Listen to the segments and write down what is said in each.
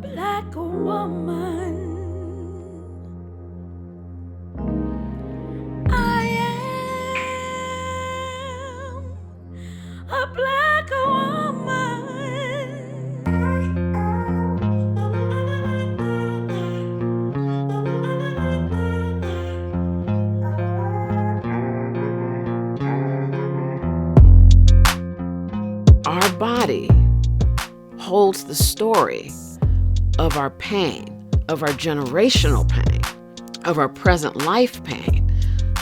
black woman. I am a black woman. Our body holds the story of our pain, of our generational pain, of our present life pain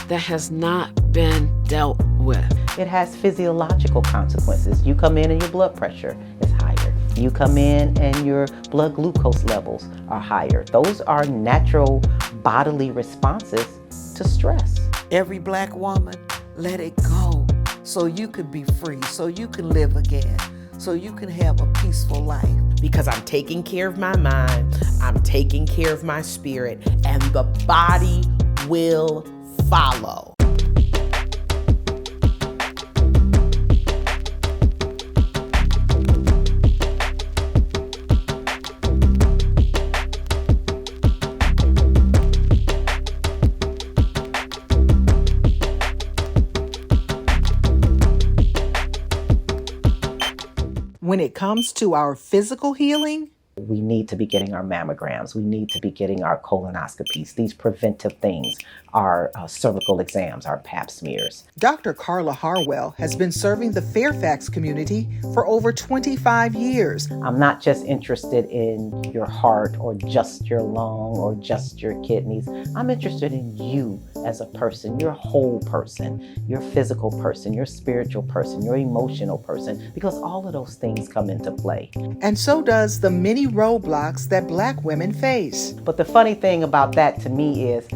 that has not been dealt with. It has physiological consequences. You come in and your blood pressure is higher. You come in and your blood glucose levels are higher. Those are natural bodily responses to stress. Every black woman, let it go so you can be free, so you can live again, so you can have a peaceful life. Because I'm taking care of my mind, I'm taking care of my spirit, and the body will follow. When it comes to our physical healing, We need to be getting our mammograms. We need to be getting our colonoscopies. These preventive things, our cervical exams, our pap smears. Dr. Carla Harwell has been serving the Fairfax community for over 25 years. I'm not just interested in your heart or just your lung or just your kidneys. I'm interested in you as a person, your whole person, your physical person, your spiritual person, your emotional person, because all of those things come into play. And so does the many roadblocks that Black women face. But the funny thing about that to me is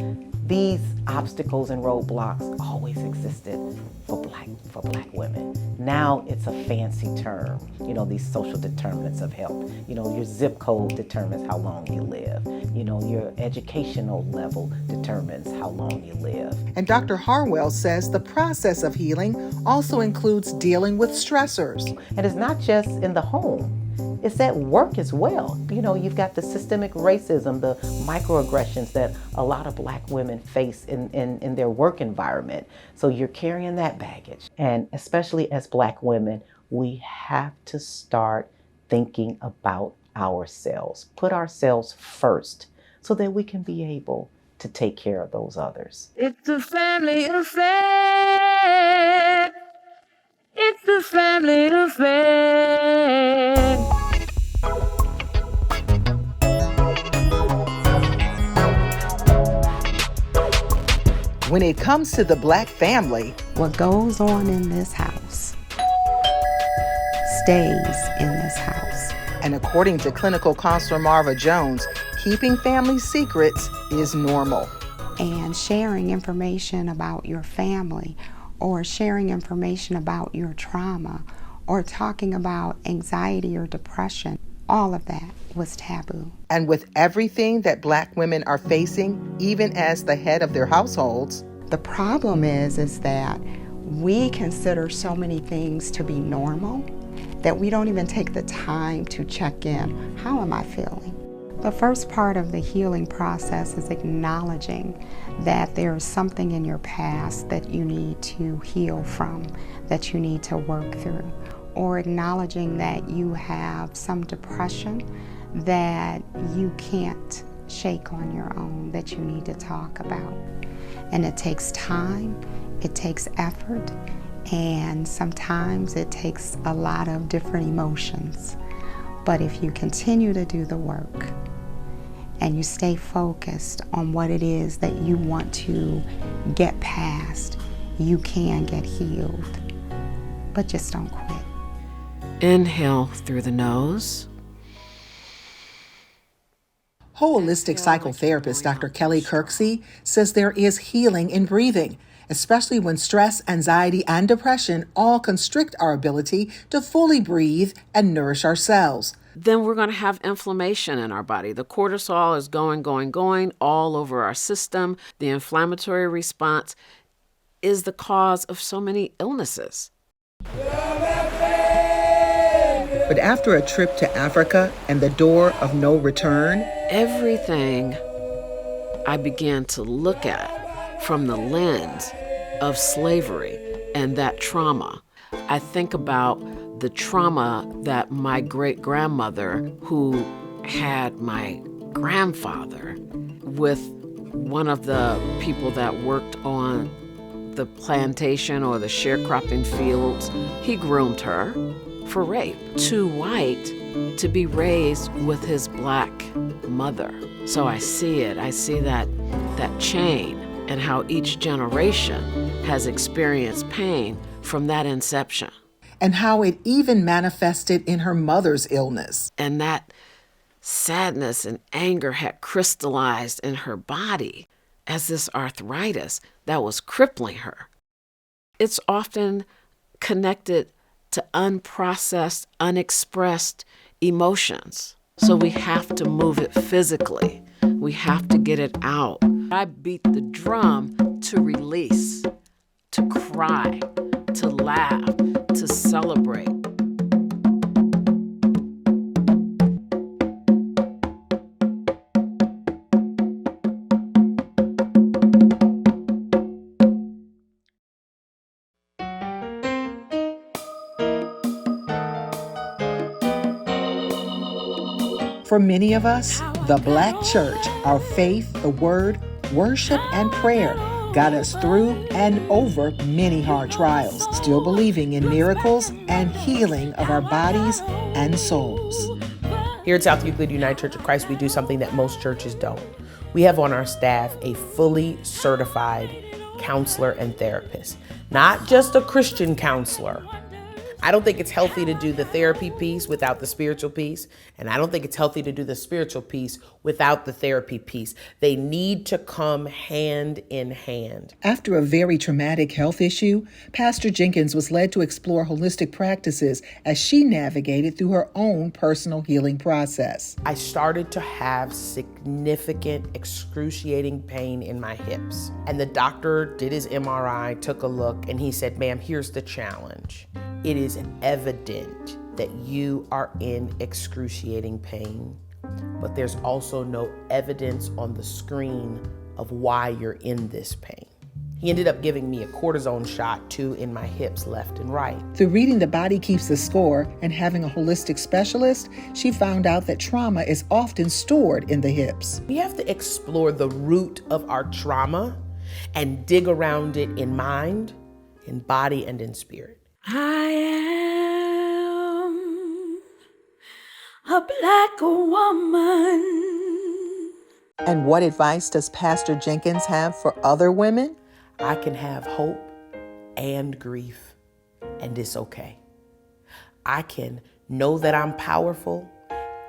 these obstacles and roadblocks always existed for black women. Now it's a fancy term. You know, these social determinants of health. You know, your zip code determines how long you live. You know, your educational level determines how long you live. And Dr. Harwell says the process of healing also includes dealing with stressors. And it's not just in the home. It's at work as well. You know, you've got the systemic racism, the microaggressions that a lot of black women face in their work environment. So you're carrying that baggage. And especially as black women, we have to start thinking about ourselves, put ourselves first so that we can be able to take care of those others. It's a family affair. It's a family affair. When it comes to the Black family, what goes on in this house stays in this house. and according to clinical counselor Marva Jones, keeping family secrets is normal. And sharing information about your family, or sharing information about your trauma, or talking about anxiety or depression, all of that was taboo. And with everything that Black women are facing, even as the head of their households, The problem is that we consider so many things to be normal that we don't even take the time to check in. How am I feeling? The first part of the healing process is acknowledging that there is something in your past that you need to heal from, that you need to work through, or acknowledging that you have some depression that you can't shake on your own, that you need to talk about. And it takes time, it takes effort, and sometimes it takes a lot of different emotions. But if you continue to do the work and you stay focused on what it is that you want to get past, you can get healed. But just don't quit. Inhale through the nose. holistic psychotherapist Dr. Kelly Kirksey says there is healing in breathing, especially when stress, anxiety, and depression all constrict our ability to fully breathe and nourish ourselves. Then we're going to have inflammation in our body. The cortisol is going all over our system. The inflammatory response is the cause of so many illnesses. But after a trip to Africa and the door of no return, Everything I began to look at from the lens of slavery and that trauma. I think about the trauma that my great-grandmother, who had my grandfather with one of the people that worked on the plantation or the sharecropping fields, he groomed her for rape. Too white to be raised with his black mother. So I see it. I see that chain and how each generation has experienced pain from that inception. and how it even manifested in her mother's illness. And that sadness and anger had crystallized in her body as this arthritis that was crippling her. It's often connected to unprocessed, unexpressed emotions. So we have to move it physically. We have to get it out. I beat the drum to release, to cry, to laugh, to celebrate. For many of us, the Black church, our faith, the word, worship, and prayer got us through and over many hard trials, still believing in miracles and healing of our bodies and souls. Here at South Euclid United Church of Christ, we do something that most churches don't. We have on our staff a fully certified counselor and therapist, not just a Christian counselor. I don't think it's healthy to do the therapy piece without the spiritual piece, and I don't think it's healthy to do the spiritual piece without the therapy piece. They need to come hand in hand. After a very traumatic health issue, Pastor Jenkins was led to explore holistic practices as she navigated through her own personal healing process. I started to have significant, excruciating pain in my hips. And the doctor did his MRI, took a look, and he said, "Ma'am, here's the challenge. It is evident that you are in excruciating pain, but there's also no evidence on the screen of why you're in this pain." He ended up giving me a cortisone shot, 2 in my hips, left and right. Through reading The Body Keeps the Score and having a holistic specialist, she found out that trauma is often stored in the hips. We have to explore the root of our trauma and dig around it in mind, in body, and in spirit. I am a black woman. And what advice does Pastor Jenkins have for other women? I can have hope and grief, and it's okay. I can know that I'm powerful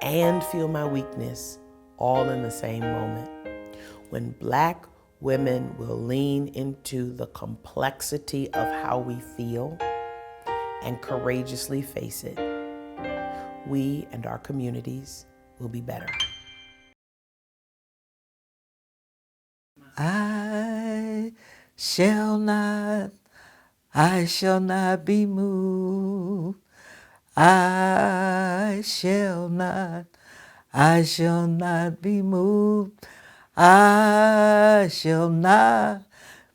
and feel my weakness all in the same moment. When Black women will lean into the complexity of how we feel and courageously face it, we and our communities will be better. I shall not be moved. I shall not be moved. I shall not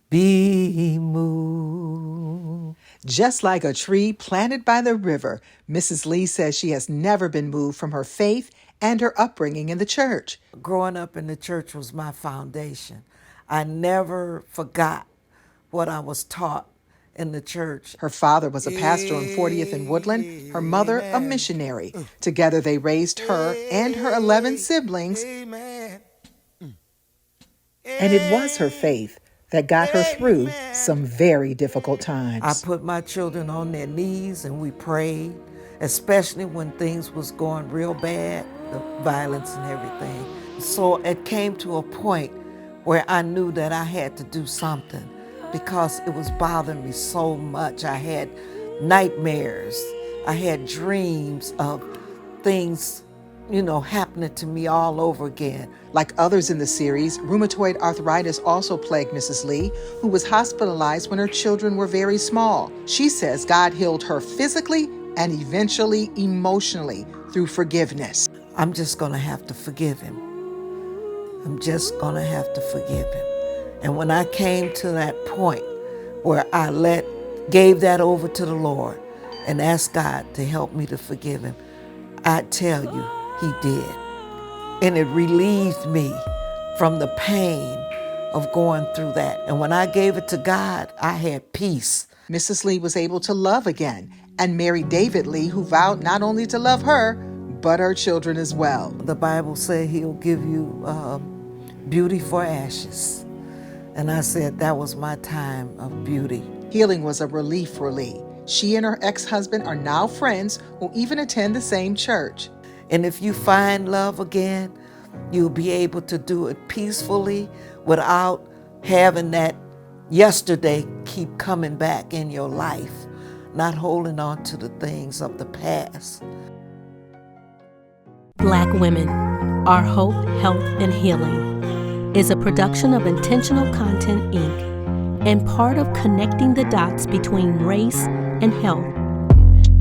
be moved. Just like a tree planted by the river, Mrs. Lee says she has never been moved from her faith and her upbringing in the church. Growing up in the church was my foundation. I never forgot what I was taught in the church. Her father was a pastor on 40th and Woodland, her mother a missionary. Together they raised her and her 11 siblings. And it was her faith that got her through some very difficult times. I put my children on their knees and we prayed, especially when things was going real bad, the violence and everything. So it came to a point where I knew that I had to do something because it was bothering me so much. I had nightmares. I had dreams of things, happening to me all over again. Like others in the series, rheumatoid arthritis also plagued Mrs. Lee, who was hospitalized when her children were very small. She says God healed her physically and eventually emotionally through forgiveness. I'm just going to have to forgive him. I'm just going to have to forgive him. And when I came to that point where I gave that over to the Lord and asked God to help me to forgive him, I tell you, he did. And it relieved me from the pain of going through that. And when I gave it to God, I had peace. Mrs. Lee was able to love again and marry David Lee, who vowed not only to love her, but her children as well. The Bible said he'll give you beauty for ashes. And I said that was my time of beauty. Healing was a relief for Lee. She and her ex-husband are now friends who even attend the same church. And if you find love again, you'll be able to do it peacefully without having that yesterday keep coming back in your life, not holding on to the things of the past. Black Women, Our Hope, Health, and Healing is a production of Intentional Content, Inc. and part of Connecting the Dots Between Race and Health,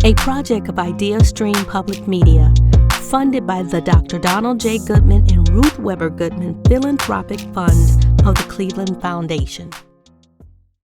a project of Idea Stream Public Media, funded by the Dr. Donald J. Goodman and Ruth Weber Goodman Philanthropic Fund of the Cleveland Foundation.